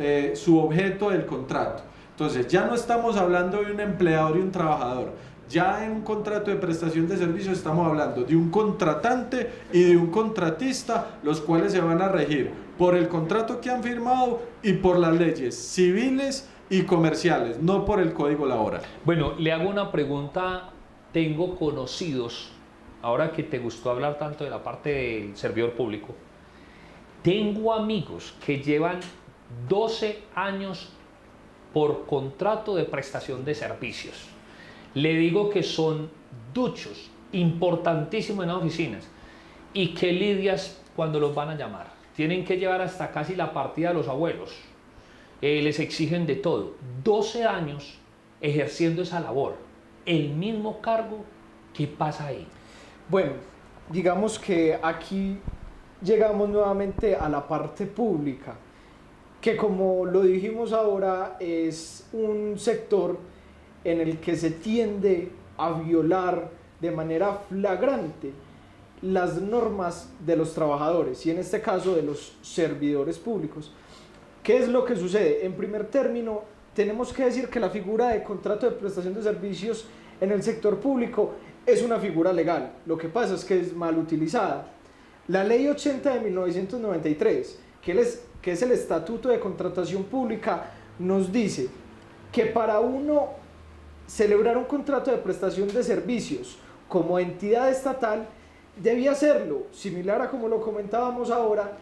objeto del contrato. Entonces, ya no estamos hablando de un empleador y un trabajador. Ya en un contrato de prestación de servicios estamos hablando de un contratante y de un contratista, los cuales se van a regir por el contrato que han firmado y por las leyes civiles y comerciales, no por el código laboral. Bueno, le hago una pregunta. Tengo conocidos, ahora que te gustó hablar tanto de la parte del servidor público, tengo amigos que llevan 12 años por contrato de prestación de servicios. Le digo que son duchos, importantísimos en las oficinas, y que lidias cuando los van a llamar. Tienen que llevar hasta casi la partida de los abuelos. Les exigen de todo. 12 años ejerciendo esa labor. El mismo cargo, ¿qué pasa ahí? Bueno, digamos que aquí llegamos nuevamente a la parte pública, que como lo dijimos ahora es un sector en el que se tiende a violar de manera flagrante las normas de los trabajadores y en este caso de los servidores públicos. ¿Qué es lo que sucede? En primer término, tenemos que decir que la figura de contrato de prestación de servicios en el sector público es una figura legal. Lo que pasa es que es mal utilizada. La Ley 80 de 1993, que es el Estatuto de Contratación Pública, nos dice que para uno celebrar un contrato de prestación de servicios como entidad estatal, debía hacerlo, similar a como lo comentábamos ahora,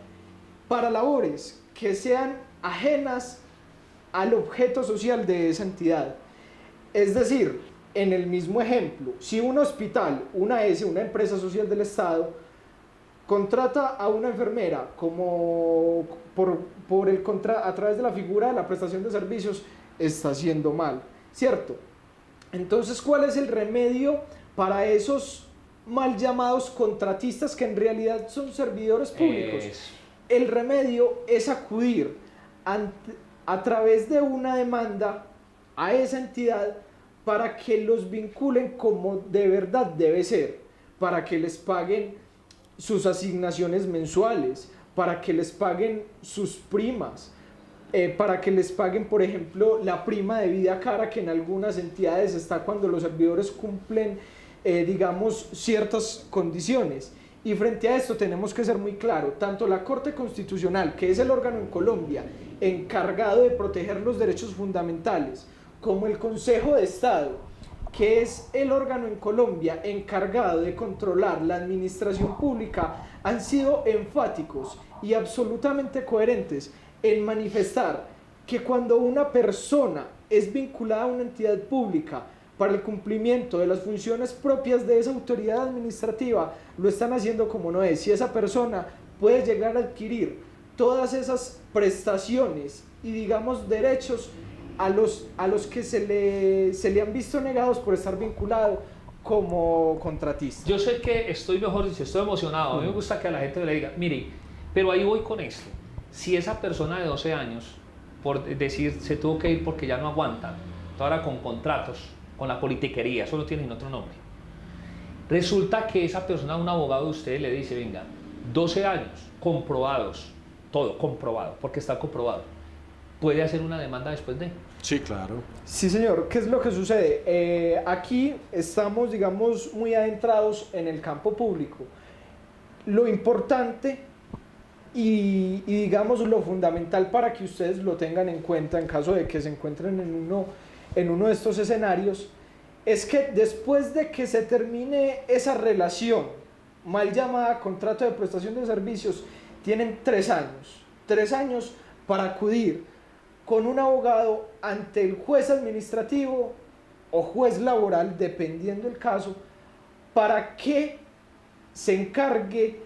para labores que sean ajenas al objeto social de esa entidad. Es decir, en el mismo ejemplo, si un hospital, una empresa social del Estado, contrata a una enfermera como a través de la figura de la prestación de servicios, está haciendo mal, ¿cierto? Entonces, ¿cuál es el remedio para esos mal llamados contratistas que en realidad son servidores públicos? El remedio es acudir a través de una demanda a esa entidad para que los vinculen como de verdad debe ser, para que les paguen sus asignaciones mensuales, para que les paguen sus primas, para que les paguen, por ejemplo, la prima de vida cara que en algunas entidades está cuando los servidores cumplen, digamos, ciertas condiciones. Y frente a esto tenemos que ser muy claro, tanto la Corte Constitucional, que es el órgano en Colombia encargado de proteger los derechos fundamentales, como el Consejo de Estado, que es el órgano en Colombia encargado de controlar la administración pública, han sido enfáticos y absolutamente coherentes en manifestar que cuando una persona es vinculada a una entidad pública para el cumplimiento de las funciones propias de esa autoridad administrativa, lo están haciendo como no es. Si esa persona puede llegar a adquirir todas esas prestaciones y, digamos, derechos a los que se le han visto negados por estar vinculado como contratista. Yo sé que estoy, mejor dicho, estoy emocionado. A mí me gusta que a la gente le diga, mire, pero ahí voy con esto. Si esa persona de 12 años, por decir, se tuvo que ir porque ya no aguanta, ahora con contratos, con la politiquería, eso no tiene otro nombre. Resulta que esa persona, un abogado de ustedes le dice, venga, 12 años, comprobados, todo comprobado, porque está comprobado. ¿Puede hacer una demanda después de? Sí, claro. Sí, señor. ¿Qué es lo que sucede? Aquí estamos, digamos, muy adentrados en el campo público. Lo importante y digamos lo fundamental para que ustedes lo tengan en cuenta en caso de que se encuentren en uno de estos escenarios es que después de que se termine esa relación, mal llamada contrato de prestación de servicios, tienen 3 años. 3 años para acudir con un abogado ante el juez administrativo o juez laboral, dependiendo el caso, para que se encargue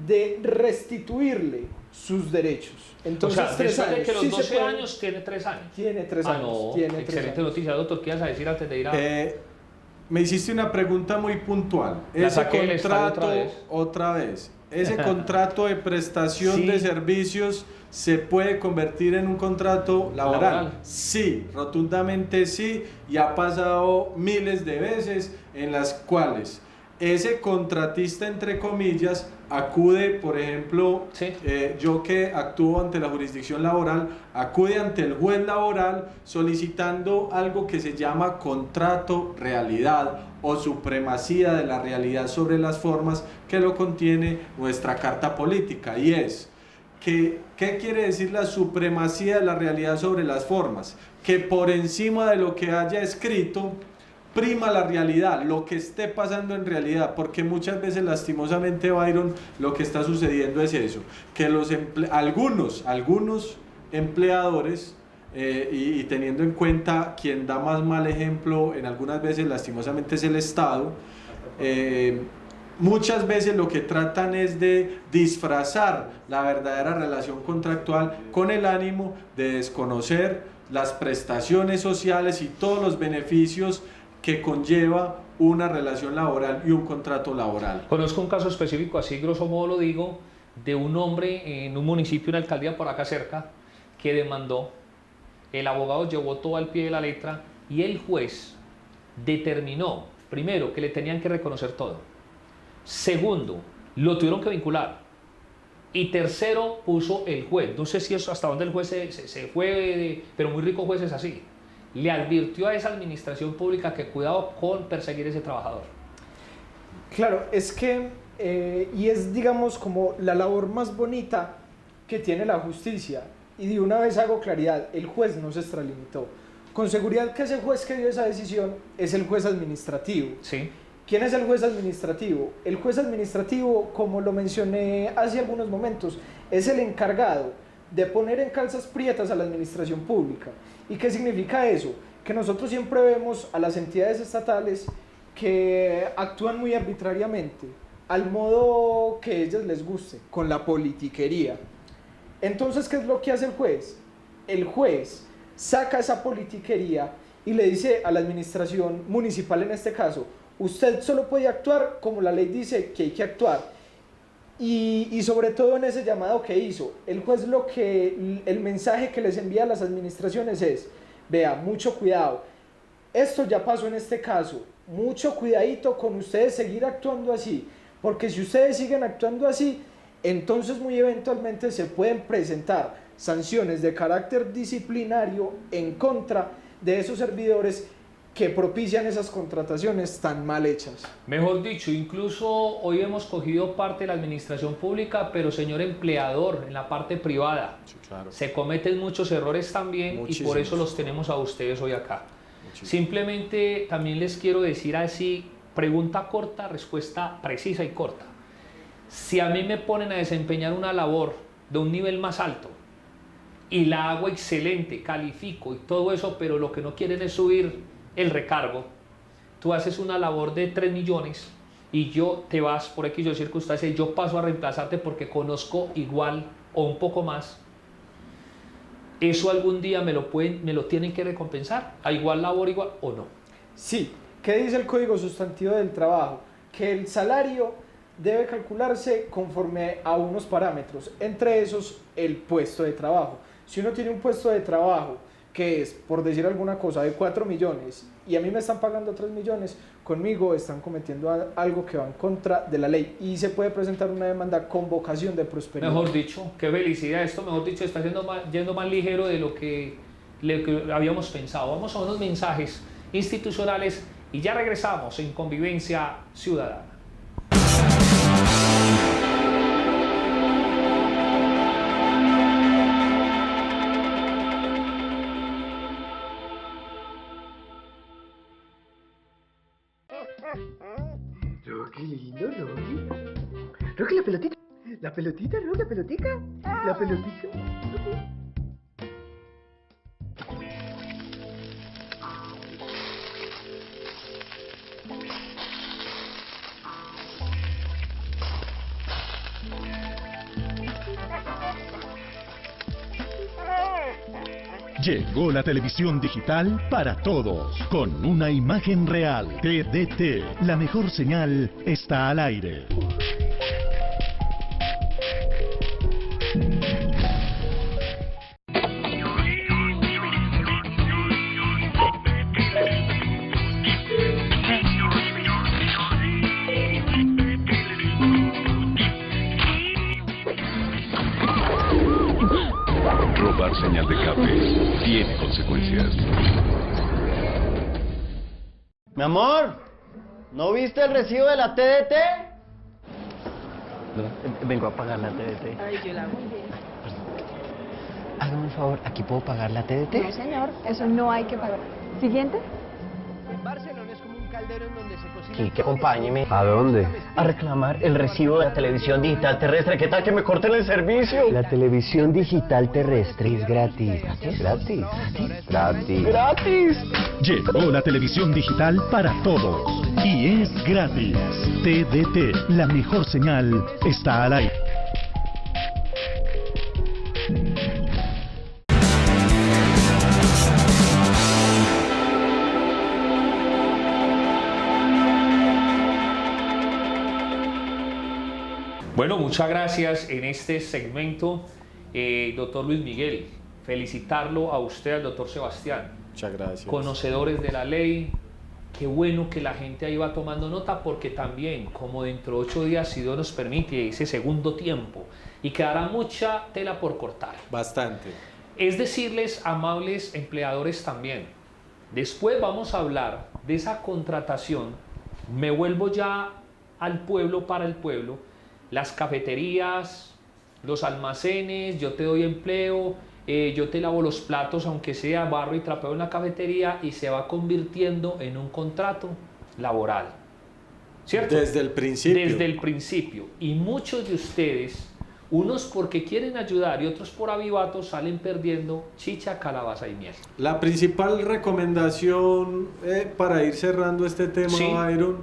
de restituirle sus derechos. Entonces, o sea, 3 años. De que los Sí 12 años tiene 3 años. Tiene 3 años. No, tiene 3 excelente años. noticia, doctor. ¿Qué ibas a decir antes de ir a...? Me hiciste una pregunta muy puntual. La Ese saqué del estadio contrato, otra vez. Ese contrato de prestación Sí. de servicios se puede convertir en un contrato laboral. Laboral. Sí, rotundamente sí, y ha pasado miles de veces en las cuales ese contratista, entre comillas, acude, por ejemplo, Sí. yo que actúo ante la jurisdicción laboral, acude ante el juez laboral solicitando algo que se llama contrato realidad o supremacía de la realidad sobre las formas, que lo contiene nuestra carta política, y es que, ¿qué quiere decir la supremacía de la realidad sobre las formas? Que por encima de lo que haya escrito prima la realidad, lo que esté pasando en realidad, porque muchas veces, lastimosamente, Byron, lo que está sucediendo es eso, que algunos empleadores, y teniendo en cuenta quien da más mal ejemplo en algunas veces, lastimosamente, es el Estado, muchas veces lo que tratan es de disfrazar la verdadera relación contractual con el ánimo de desconocer las prestaciones sociales y todos los beneficios que conlleva una relación laboral y un contrato laboral. Conozco un caso específico, así grosso modo lo digo, de un hombre en un municipio, una alcaldía por acá cerca, que demandó. El abogado llevó todo al pie de la letra y el juez determinó, primero, que le tenían que reconocer todo. Segundo, lo tuvieron que vincular. Y tercero, puso el juez. No sé si eso hasta dónde el juez se fue, pero muy rico juez es así. Le advirtió a esa administración pública que cuidado con perseguir a ese trabajador. Claro, es que, y es digamos como la labor más bonita que tiene la justicia, y de una vez hago claridad, el juez no se extralimitó. Con seguridad que ese juez que dio esa decisión es el juez administrativo. Sí. ¿Quién es el juez administrativo? El juez administrativo, como lo mencioné hace algunos momentos, es el encargado de poner en calzas prietas a la administración pública. ¿Y qué significa eso? Que nosotros siempre vemos a las entidades estatales que actúan muy arbitrariamente, al modo que a ellas les guste, con la politiquería. Entonces, ¿qué es lo que hace el juez? El juez saca esa politiquería y le dice a la administración municipal, en este caso, usted solo puede actuar como la ley dice que hay que actuar. Y sobre todo en ese llamado que hizo, el juez el mensaje que les envía a las administraciones es, vea, mucho cuidado, esto ya pasó en este caso, mucho cuidadito con ustedes seguir actuando así, porque si ustedes siguen actuando así, entonces muy eventualmente se pueden presentar sanciones de carácter disciplinario en contra de esos servidores que propician esas contrataciones tan mal hechas. Mejor dicho, incluso hoy hemos cogido parte de la administración pública, pero señor empleador, en la parte privada, Sí, claro. se cometen muchos errores también y por eso Muchísimos. los tenemos a ustedes hoy acá. Muchísimo. Simplemente también les quiero decir así, pregunta corta, respuesta precisa y corta. Si a mí me ponen a desempeñar una labor de un nivel más alto y la hago excelente, califico y todo eso, pero lo que no quieren es subir el recargo, tú haces una labor de 3 millones y yo te vas por X o circunstancias y yo paso a reemplazarte porque conozco igual o un poco más, ¿eso algún día me lo tienen que recompensar? ¿A igual labor, igual o no? Sí, ¿qué dice el Código Sustantivo del Trabajo? Que el salario debe calcularse conforme a unos parámetros, entre esos el puesto de trabajo. Si uno tiene un puesto de trabajo que es, por decir alguna cosa, de 4 millones y a mí me están pagando 3 millones, conmigo están cometiendo algo que va en contra de la ley y se puede presentar una demanda con vocación de prosperidad. Mejor dicho, qué felicidad, esto mejor dicho está yendo más ligero de lo que habíamos pensado. Vamos a unos mensajes institucionales y ya regresamos en Convivencia Ciudadana. Qué lindo, Rocky. Rocky, la pelotita. La pelotita, Rocky, la pelotica. La pelotita. Llegó la televisión digital para todos, con una imagen real. TDT, la mejor señal está al aire. Robar señal de cable tiene consecuencias. Mi amor, ¿no viste el recibo de la TDT? Vengo a pagar la TDT. Ay, yo la hago bien. Hágame un favor, ¿aquí puedo pagar la TDT? No, señor, eso no hay que pagar. Siguiente. Barcelona es como un caldero en donde se cocina. Quique, acompáñeme. ¿A dónde? A reclamar el recibo de la televisión digital terrestre. ¿Qué tal que me corten el servicio? La televisión digital terrestre es gratis. ¿Gratis? Gratis. ¡Gratis! Llegó la televisión digital para todos y es gratis. TDT, la mejor señal está al aire. Bueno, muchas gracias en este segmento, doctor Luis Miguel. Felicitarlo a usted, al doctor Sebastián. Muchas gracias. Conocedores de la ley. Qué bueno que la gente ahí va tomando nota, porque también, como dentro de 8 días, si Dios nos permite, ese segundo tiempo, y quedará mucha tela por cortar. Bastante. Es decirles, amables empleadores también, después vamos a hablar de esa contratación. Me vuelvo ya al pueblo, para el pueblo, las cafeterías, los almacenes, yo te doy empleo, yo te lavo los platos, aunque sea barro y trapeo en la cafetería, y se va convirtiendo en un contrato laboral, ¿cierto? Desde el principio. Desde el principio. Y muchos de ustedes, unos porque quieren ayudar y otros por avivatos, salen perdiendo chicha, calabaza y miel. La principal recomendación para ir cerrando este tema, Sí. Byron,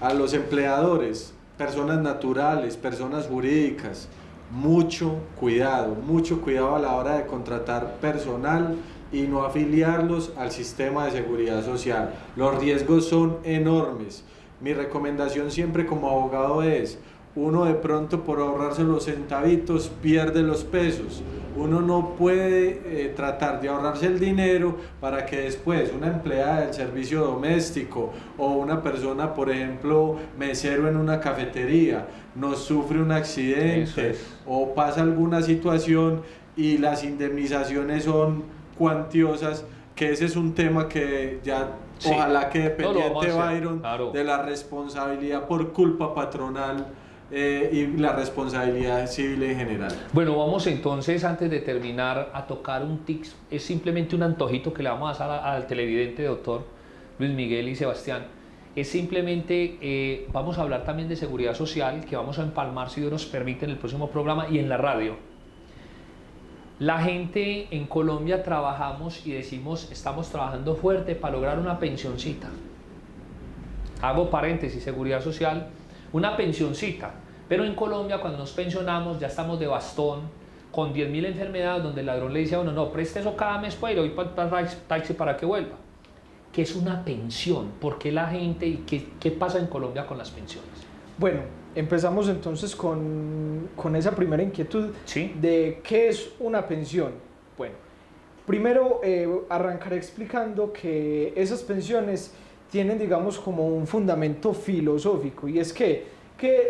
a los empleadores, personas naturales, personas jurídicas, mucho cuidado a la hora de contratar personal y no afiliarlos al sistema de seguridad social. Los riesgos son enormes. Mi recomendación siempre como abogado es: uno de pronto por ahorrarse los centavitos pierde los pesos. Uno no puede tratar de ahorrarse el dinero para que después una empleada del servicio doméstico o una persona, por ejemplo, mesero en una cafetería, nos sufre un accidente o pasa alguna situación y las indemnizaciones son cuantiosas, que ese es un tema que ya Sí. ojalá quede pendiente, Byron, claro, de la responsabilidad por culpa patronal y la responsabilidad civil en general. Bueno, vamos entonces, antes de terminar, a tocar un tic. Es simplemente un antojito que le vamos a dar al televidente, doctor Luis Miguel y Sebastián. Es simplemente, vamos a hablar también de seguridad social, que vamos a empalmar, si Dios nos permite, en el próximo programa y en la radio. La gente en Colombia trabajamos y decimos, estamos trabajando fuerte para lograr una pensioncita. Hago paréntesis, seguridad social, una pensioncita. Pero en Colombia, cuando nos pensionamos, ya estamos de bastón, con 10.000 enfermedades, donde el ladrón le dice a uno, no, preste eso cada mes para ir hoy para el taxi para que vuelva. ¿Qué es una pensión? ¿Por qué la gente y qué pasa en Colombia con las pensiones? Bueno, Empezamos entonces con esa primera inquietud Sí. de qué es una pensión. Bueno, primero arrancaré explicando que esas pensiones tienen, digamos, como un fundamento filosófico, y es que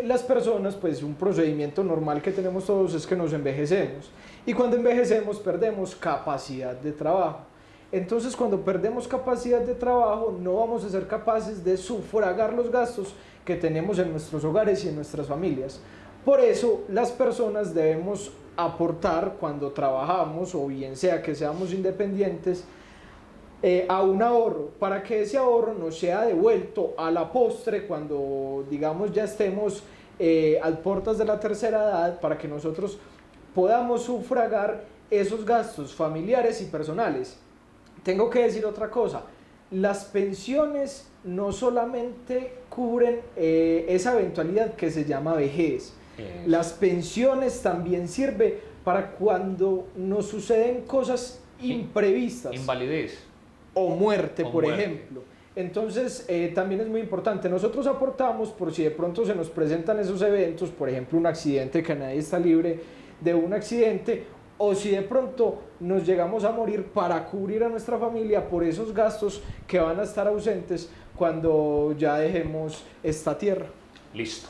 las personas, pues un procedimiento normal que tenemos todos es que nos envejecemos, y cuando envejecemos perdemos capacidad de trabajo. Entonces, cuando perdemos capacidad de trabajo, no vamos a ser capaces de sufragar los gastos que tenemos en nuestros hogares y en nuestras familias. Por eso, las personas debemos aportar cuando trabajamos, o bien sea que seamos independientes, a un ahorro, para que ese ahorro nos sea devuelto a la postre cuando, digamos, ya estemos a puertas de la tercera edad, para que nosotros podamos sufragar esos gastos familiares y personales. Tengo que decir otra cosa: las pensiones no solamente cubren esa eventualidad que se llama vejez. Las pensiones también sirven para cuando nos suceden cosas imprevistas. Invalidez. O muerte, O por muerte. ejemplo. Entonces, también es muy importante. Nosotros aportamos por si de pronto se nos presentan esos eventos, por ejemplo, un accidente, que nadie está libre de un accidente, o si de pronto nos llegamos a morir, para cubrir a nuestra familia por esos gastos que van a estar ausentes cuando ya dejemos esta tierra. Listo.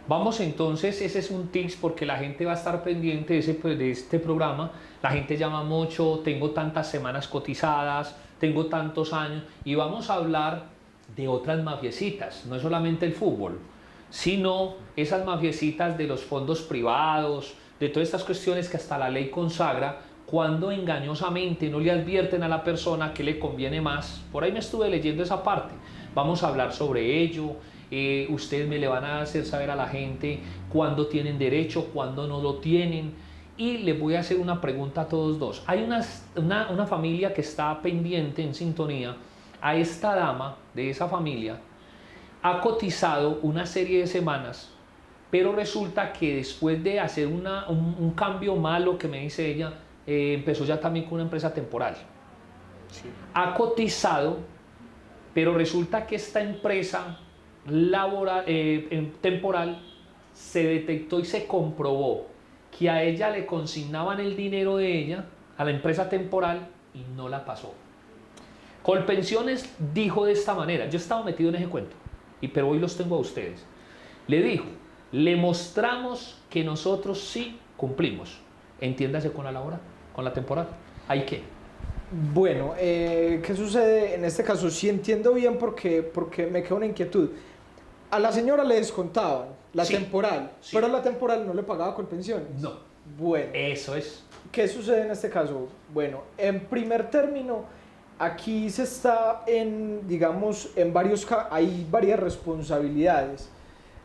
Vamos entonces, ese es un tips porque la gente va a estar pendiente de este programa. La gente llama mucho, tengo tantas semanas cotizadas, tengo tantos años, y vamos a hablar de otras mafiecitas, no es solamente el fútbol, sino esas mafiecitas de los fondos privados, de todas estas cuestiones que hasta la ley consagra, cuando engañosamente no le advierten a la persona que le conviene más. Por ahí me estuve leyendo esa parte. Vamos a hablar sobre ello. Ustedes me le van a hacer saber a la gente cuándo tienen derecho, cuándo no lo tienen. Y les voy a hacer una pregunta a todos dos. Hay una familia que está pendiente, en sintonía. A esta dama de esa familia ha cotizado una serie de semanas, pero resulta que después de hacer un cambio malo, que me dice ella, empezó ya también con una empresa temporal. Sí. Ha cotizado, pero resulta que esta empresa temporal se detectó y se comprobó que a ella le consignaban el dinero de ella, a la empresa temporal, y no la pasó. Colpensiones dijo de esta manera, yo estaba metido en ese cuento, pero hoy los tengo a ustedes. Le dijo: le mostramos que nosotros sí cumplimos, entiéndase con la laboral, con la temporal. ¿Hay qué? Bueno, ¿qué sucede en este caso? Sí entiendo bien, porque me queda una inquietud. A la señora le descontaban la Sí. temporal, Sí. pero la temporal no le pagaba Colpensiones. No. Bueno, Eso es. ¿qué sucede en este caso? Bueno, en primer término, aquí se está digamos, hay varias responsabilidades.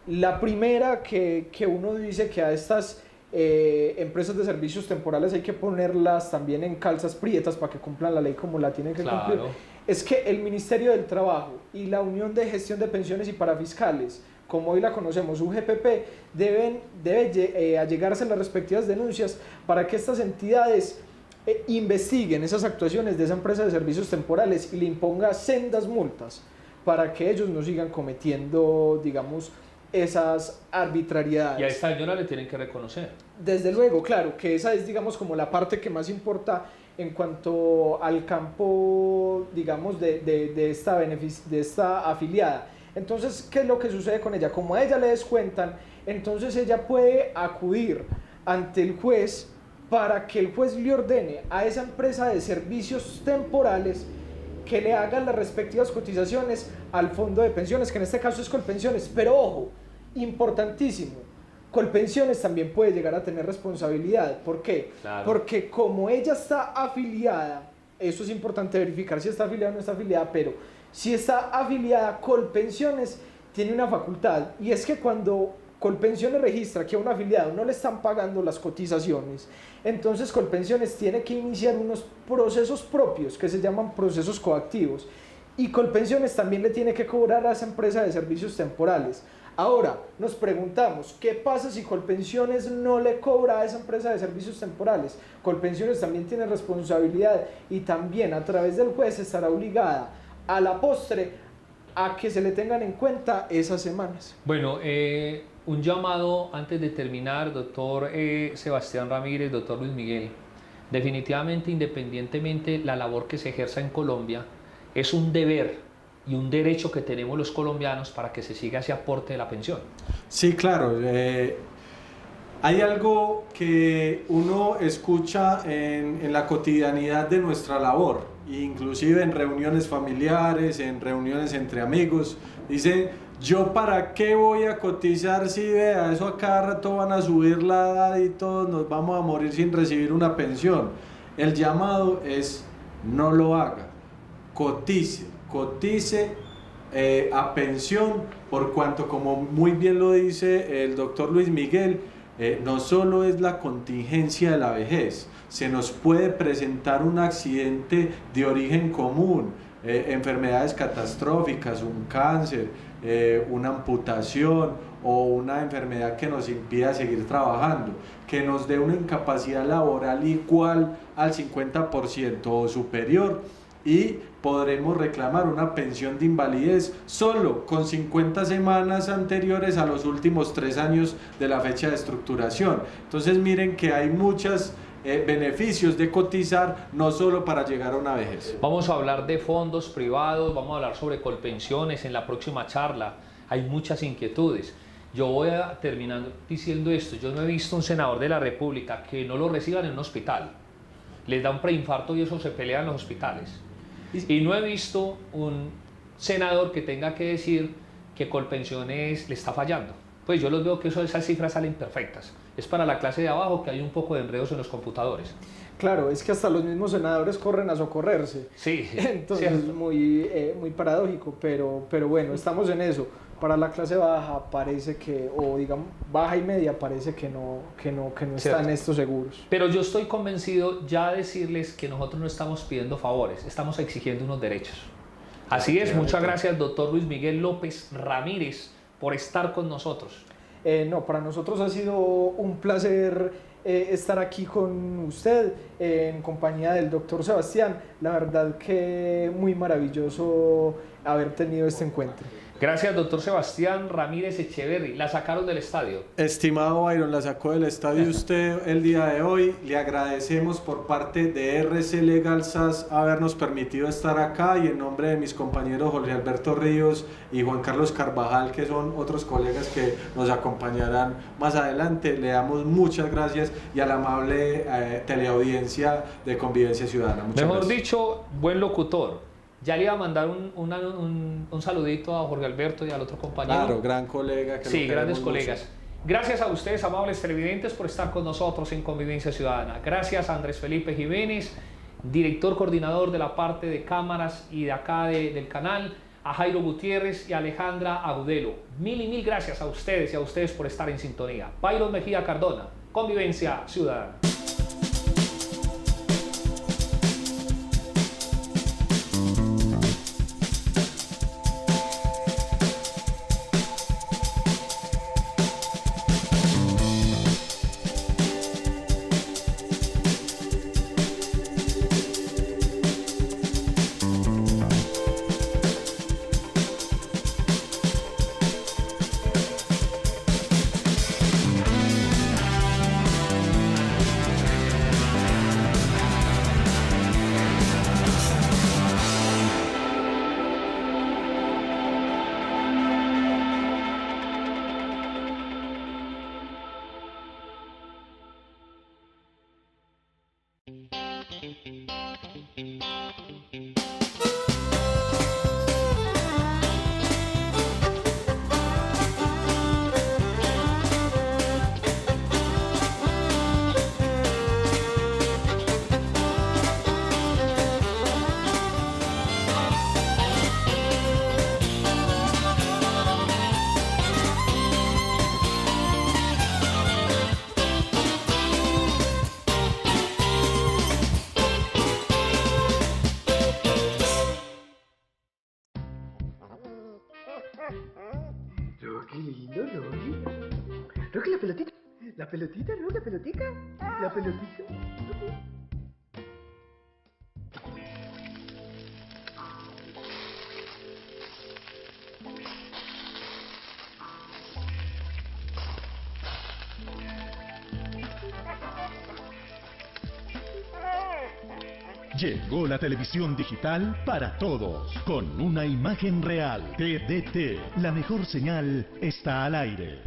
La primera, que uno dice que a estas empresas de servicios temporales hay que ponerlas también en calzas prietas para que cumplan la ley como la tienen que cumplir, es que el Ministerio del Trabajo y la Unión de Gestión de Pensiones y Parafiscales, como hoy la conocemos, UGPP, debe allegarse las respectivas denuncias para que estas entidades investiguen esas actuaciones de esa empresa de servicios temporales y le imponga sendas multas para que ellos no sigan cometiendo, digamos, esas arbitrariedades. Y a esta señora le tienen que reconocer. Desde luego, claro, que esa es, digamos, como la parte que más importa en cuanto al campo, digamos, de esta afiliada. Entonces, ¿qué es lo que sucede con ella? Como a ella le descuentan, entonces ella puede acudir ante el juez para que el juez le ordene a esa empresa de servicios temporales que le haga las respectivas cotizaciones al fondo de pensiones, que en este caso es Colpensiones. Pero ojo, importantísimo, Colpensiones también puede llegar a tener responsabilidad. ¿Por qué? Claro. Porque como ella está afiliada, eso es importante verificar si está afiliada o no está afiliada, pero si está afiliada, Colpensiones tiene una facultad, y es que cuando Colpensiones registra que a un afiliado no le están pagando las cotizaciones, entonces Colpensiones tiene que iniciar unos procesos propios que se llaman procesos coactivos, y Colpensiones también le tiene que cobrar a esa empresa de servicios temporales. Ahora, nos preguntamos, ¿qué pasa si Colpensiones no le cobra a esa empresa de servicios temporales? Colpensiones también tiene responsabilidad, y también a través del juez estará obligada a la postre a que se le tengan en cuenta esas semanas. Bueno, un llamado antes de terminar, doctor Sebastián Ramírez, doctor Luis Miguel. Definitivamente, independientemente la labor que se ejerza en Colombia, es un deber y un derecho que tenemos los colombianos para que se siga ese aporte de la pensión. Sí, claro. Hay algo que uno escucha en la cotidianidad de nuestra labor, inclusive en reuniones familiares, en reuniones entre amigos. Dice, ¿yo para qué voy a cotizar si vea eso a cada rato van a subir la edad y todos nos vamos a morir sin recibir una pensión? El llamado es, no lo haga, cotice a pensión, por cuanto, como muy bien lo dice el doctor Luis Miguel, no solo es la contingencia de la vejez, se nos puede presentar un accidente de origen común, enfermedades catastróficas, un cáncer, una amputación o una enfermedad que nos impida seguir trabajando, que nos dé una incapacidad laboral igual al 50% o superior, y podremos reclamar una pensión de invalidez solo con 50 semanas anteriores a los últimos 3 años de la fecha de estructuración. Entonces miren que hay muchos beneficios de cotizar, no solo para llegar a una vejez. Vamos a hablar de fondos privados, vamos a hablar sobre colpensiones en la próxima charla. Hay muchas inquietudes. Yo voy a terminar diciendo esto. Yo no he visto un senador de la República que no lo reciban en un hospital. Les da un preinfarto y eso se pelea en los hospitales. Y no he visto un senador que tenga que decir que Colpensiones le está fallando. Pues yo los veo que esas cifras salen perfectas. Es para la clase de abajo que hay un poco de enredos en los computadores. Claro, es que hasta los mismos senadores corren a socorrerse. Sí, entonces es muy paradójico, pero bueno, estamos en eso. Para la clase baja parece que, o digamos baja y media, parece que no están estos seguros. Pero yo estoy convencido ya de decirles que nosotros no estamos pidiendo favores, estamos exigiendo unos derechos. Así es, muchas gracias, doctor Luis Miguel López Ramírez, por estar con nosotros. No, para nosotros ha sido un placer estar aquí con usted en compañía del doctor Sebastián. La verdad que muy maravilloso haber tenido este encuentro. Gracias, doctor Sebastián Ramírez Echeverry. La sacaron del estadio. Estimado Byron, la sacó del estadio usted el día de hoy. Le agradecemos por parte de RC Legal SAS habernos permitido estar acá, y en nombre de mis compañeros Jorge Alberto Ríos y Juan Carlos Carvajal, que son otros colegas que nos acompañarán más adelante, le damos muchas gracias, y a la amable teleaudiencia de Convivencia Ciudadana. Muchas Mejor gracias. dicho, buen locutor. Ya le iba a mandar un saludito a Jorge Alberto y al otro compañero. Claro, gran colega. Que sí, grandes colegas. Gracias a ustedes, amables televidentes, por estar con nosotros en Convivencia Ciudadana. Gracias a Andrés Felipe Jiménez, director coordinador de la parte de cámaras y de acá del canal, a Jairo Gutiérrez y a Alejandra Agudelo. Mil y mil gracias a ustedes y a ustedes por estar en sintonía. Byron Mejía Cardona, Convivencia Ciudadana. Qué lindo, Rocky. Rocky, la pelotita. La pelotita, ¿no? La pelotica. La pelotita. Llegó la televisión digital para todos, con una imagen real. TDT, la mejor señal está al aire.